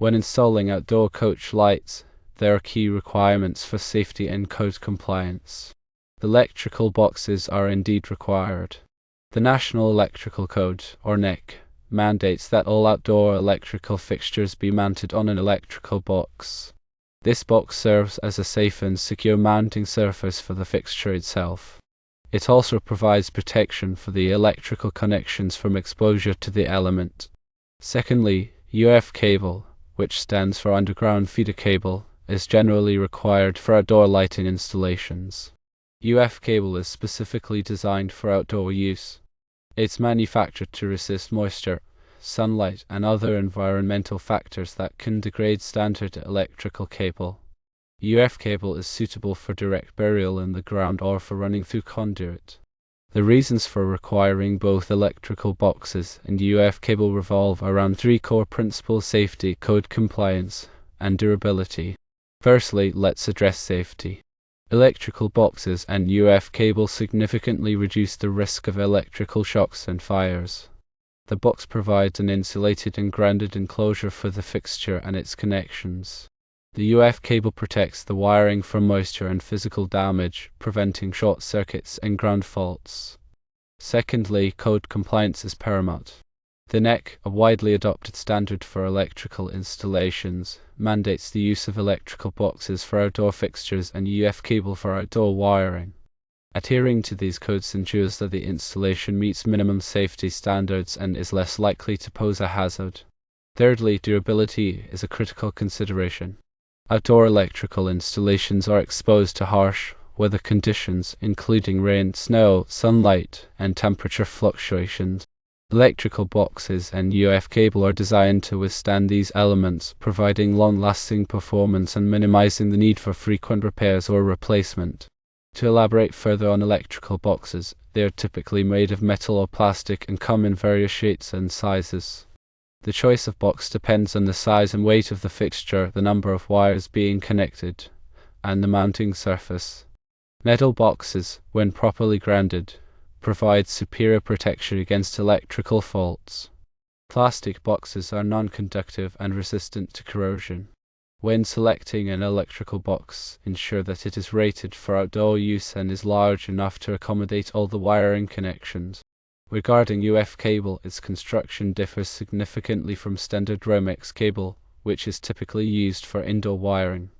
When installing outdoor coach lights, there are key requirements for safety and code compliance. Electrical boxes are indeed required. The National Electrical Code, or NEC, mandates that all outdoor electrical fixtures be mounted on an electrical box. This box serves as a safe and secure mounting surface for the fixture itself. It also provides protection for the electrical connections from exposure to the element. Secondly, UF cable, which stands for underground feeder cable, is generally required for outdoor lighting installations. UF cable is specifically designed for outdoor use. It's manufactured to resist moisture, sunlight, and other environmental factors that can degrade standard electrical cable. UF cable is suitable for direct burial in the ground or for running through conduit. The reasons for requiring both electrical boxes and UF cable revolve around three core principles: safety, code compliance, and durability. Firstly, let's address safety. Electrical boxes and UF cable significantly reduce the risk of electrical shocks and fires. The box provides an insulated and grounded enclosure for the fixture and its connections. The UF cable protects the wiring from moisture and physical damage, preventing short circuits and ground faults. Secondly, code compliance is paramount. The NEC, a widely adopted standard for electrical installations, mandates the use of electrical boxes for outdoor fixtures and UF cable for outdoor wiring. Adhering to these codes ensures that the installation meets minimum safety standards and is less likely to pose a hazard. Thirdly, durability is a critical consideration. Outdoor electrical installations are exposed to harsh weather conditions, including rain, snow, sunlight, and temperature fluctuations. Electrical boxes and UF cable are designed to withstand these elements, providing long-lasting performance and minimizing the need for frequent repairs or replacement. To elaborate further on electrical boxes, they are typically made of metal or plastic and come in various shapes and sizes. The choice of box depends on the size and weight of the fixture, the number of wires being connected, and the mounting surface. Metal boxes, when properly grounded, provide superior protection against electrical faults. Plastic boxes are non-conductive and resistant to corrosion. When selecting an electrical box, ensure that it is rated for outdoor use and is large enough to accommodate all the wiring connections. Regarding UF cable, its construction differs significantly from standard Romex cable, which is typically used for indoor wiring.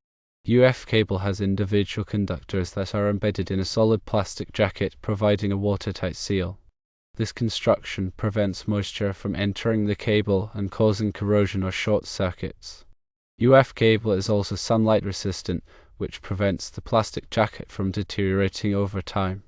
UF cable has individual conductors that are embedded in a solid plastic jacket, providing a watertight seal. This construction prevents moisture from entering the cable and causing corrosion or short circuits. UF cable is also sunlight resistant, which prevents the plastic jacket from deteriorating over time.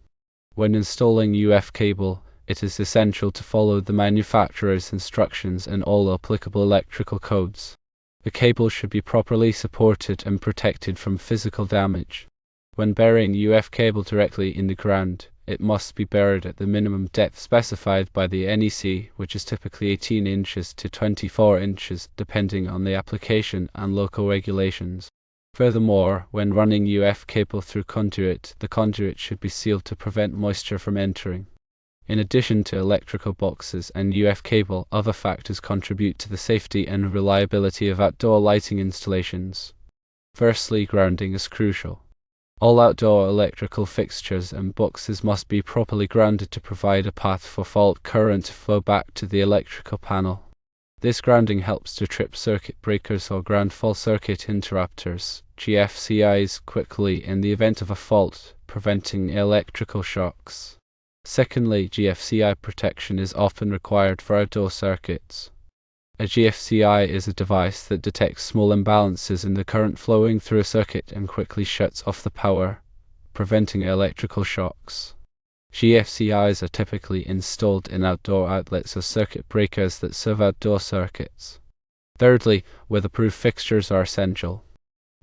When installing UF cable, it is essential to follow the manufacturer's instructions and all applicable electrical codes. The cable should be properly supported and protected from physical damage. When burying UF cable directly in the ground, it must be buried at the minimum depth specified by the NEC, which is typically 18 inches to 24 inches, depending on the application and local regulations. Furthermore, when running UF cable through conduit, the conduit should be sealed to prevent moisture from entering. In addition to electrical boxes and UF cable, other factors contribute to the safety and reliability of outdoor lighting installations. Firstly, grounding is crucial. All outdoor electrical fixtures and boxes must be properly grounded to provide a path for fault current to flow back to the electrical panel. This grounding helps to trip circuit breakers or ground fault circuit interrupters, GFCIs, quickly in the event of a fault, preventing electrical shocks. Secondly, GFCI protection is often required for outdoor circuits. A GFCI is a device that detects small imbalances in the current flowing through a circuit and quickly shuts off the power, preventing electrical shocks. GFCIs are typically installed in outdoor outlets or circuit breakers that serve outdoor circuits. Thirdly, weatherproof fixtures are essential.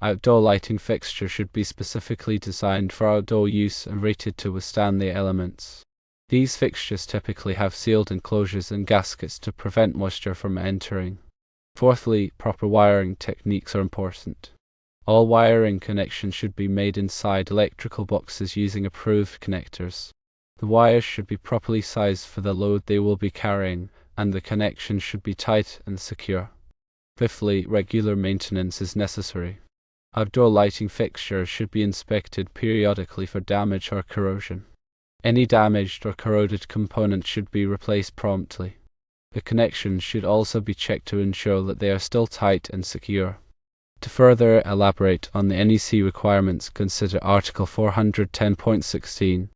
Outdoor lighting fixtures should be specifically designed for outdoor use and rated to withstand the elements. These fixtures typically have sealed enclosures and gaskets to prevent moisture from entering. Fourthly, proper wiring techniques are important. All wiring connections should be made inside electrical boxes using approved connectors. The wires should be properly sized for the load they will be carrying, and the connections should be tight and secure. Fifthly, regular maintenance is necessary. Outdoor lighting fixtures should be inspected periodically for damage or corrosion. Any damaged or corroded components should be replaced promptly. The connections should also be checked to ensure that they are still tight and secure. To further elaborate on the NEC requirements, consider Article 410.16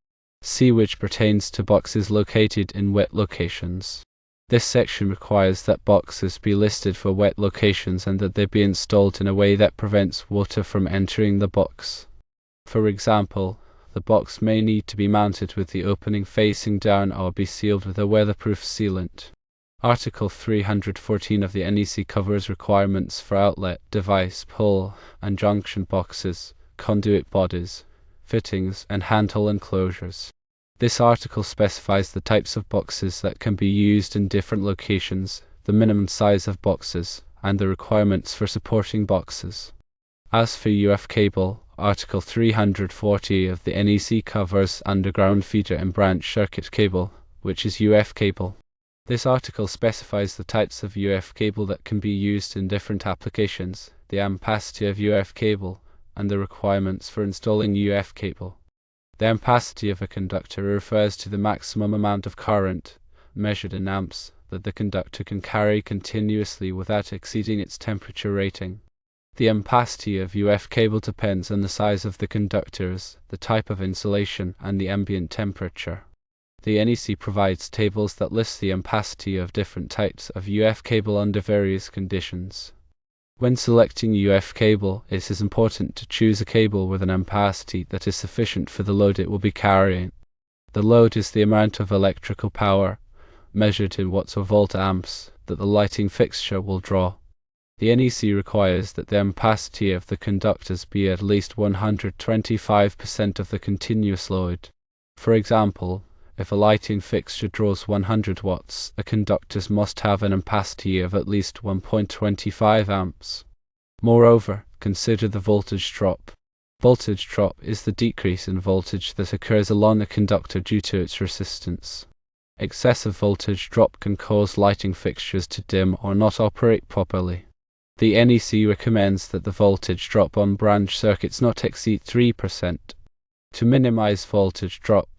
C, which pertains to boxes located in wet locations. This section requires that boxes be listed for wet locations and that they be installed in a way that prevents water from entering the box. For example, the box may need to be mounted with the opening facing down or be sealed with a weatherproof sealant. Article 314 of the NEC covers requirements for outlet, device, pull, and junction boxes, conduit bodies, fittings, and handle enclosures. This article specifies the types of boxes that can be used in different locations, the minimum size of boxes, and the requirements for supporting boxes. As for UF cable, Article 340 of the NEC covers underground feeder and branch circuit cable, which is UF cable. This article specifies the types of UF cable that can be used in different applications, the ampacity of UF cable, and the requirements for installing UF cable. The ampacity of a conductor refers to the maximum amount of current, measured in amps, that the conductor can carry continuously without exceeding its temperature rating. The ampacity of UF cable depends on the size of the conductors, the type of insulation, and the ambient temperature. The NEC provides tables that list the ampacity of different types of UF cable under various conditions. When selecting UF cable, it is important to choose a cable with an ampacity that is sufficient for the load it will be carrying. The load is the amount of electrical power, measured in watts or volt amps, that the lighting fixture will draw. The NEC requires that the ampacity of the conductors be at least 125% of the continuous load. For example, if a lighting fixture draws 100 watts, the conductors must have an ampacity of at least 1.25 amps. Moreover, consider the voltage drop. Voltage drop is the decrease in voltage that occurs along a conductor due to its resistance. Excessive voltage drop can cause lighting fixtures to dim or not operate properly. The NEC recommends that the voltage drop on branch circuits not exceed 3%. To minimize voltage drop,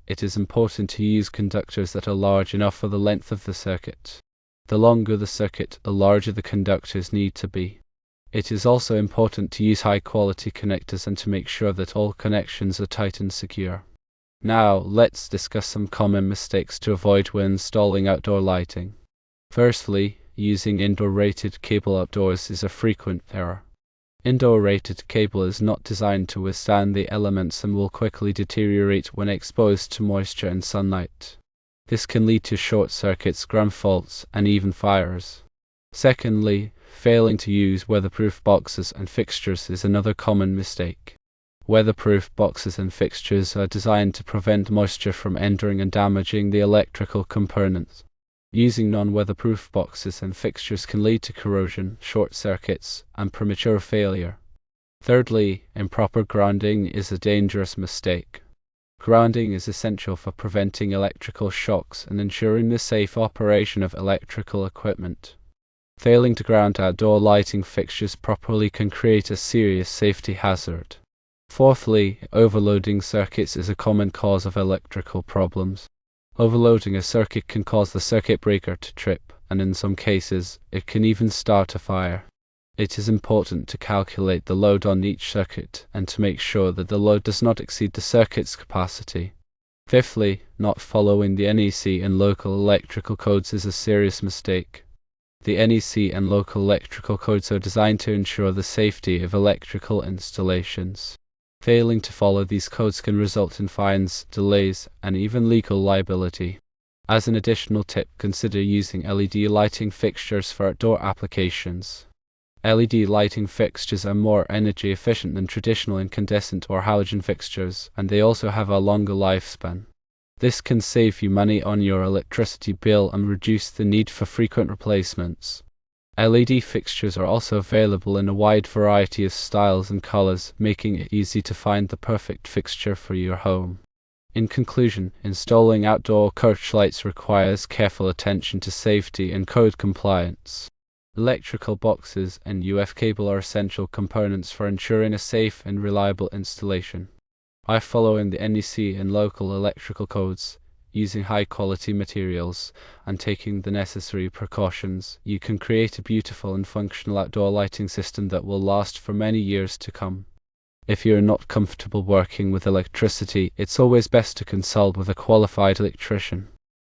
it is important to use conductors that are large enough for the length of the circuit. The longer the circuit, the larger the conductors need to be. It is also important to use high-quality connectors and to make sure that all connections are tight and secure. Now, let's discuss some common mistakes to avoid when installing outdoor lighting. Firstly, using indoor-rated cable outdoors is a frequent error. Indoor-rated cable is not designed to withstand the elements and will quickly deteriorate when exposed to moisture and sunlight. This can lead to short circuits, ground faults, and even fires. Secondly, failing to use weatherproof boxes and fixtures is another common mistake. Weatherproof boxes and fixtures are designed to prevent moisture from entering and damaging the electrical components. Using non-weatherproof boxes and fixtures can lead to corrosion, short circuits, and premature failure. Thirdly, improper grounding is a dangerous mistake. Grounding is essential for preventing electrical shocks and ensuring the safe operation of electrical equipment. Failing to ground outdoor lighting fixtures properly can create a serious safety hazard. Fourthly, overloading circuits is a common cause of electrical problems. Overloading a circuit can cause the circuit breaker to trip, and in some cases, it can even start a fire. It is important to calculate the load on each circuit and to make sure that the load does not exceed the circuit's capacity. Fifthly, not following the NEC and local electrical codes is a serious mistake. The NEC and local electrical codes are designed to ensure the safety of electrical installations. Failing to follow these codes can result in fines, delays, and even legal liability. As an additional tip, consider using LED lighting fixtures for outdoor applications. LED lighting fixtures are more energy efficient than traditional incandescent or halogen fixtures, and they also have a longer lifespan. This can save you money on your electricity bill and reduce the need for frequent replacements. LED fixtures are also available in a wide variety of styles and colors, making it easy to find the perfect fixture for your home. In conclusion, installing outdoor coach lights requires careful attention to safety and code compliance. Electrical boxes and UF cable are essential components for ensuring a safe and reliable installation. By following the NEC and local electrical codes, using high-quality materials, and taking the necessary precautions, you can create a beautiful and functional outdoor lighting system that will last for many years to come. If you're not comfortable working with electricity, it's always best to consult with a qualified electrician.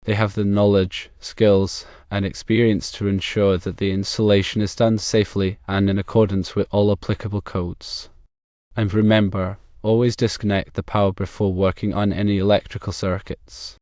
They have the knowledge, skills, and experience to ensure that the installation is done safely and in accordance with all applicable codes. And remember, always disconnect the power before working on any electrical circuits.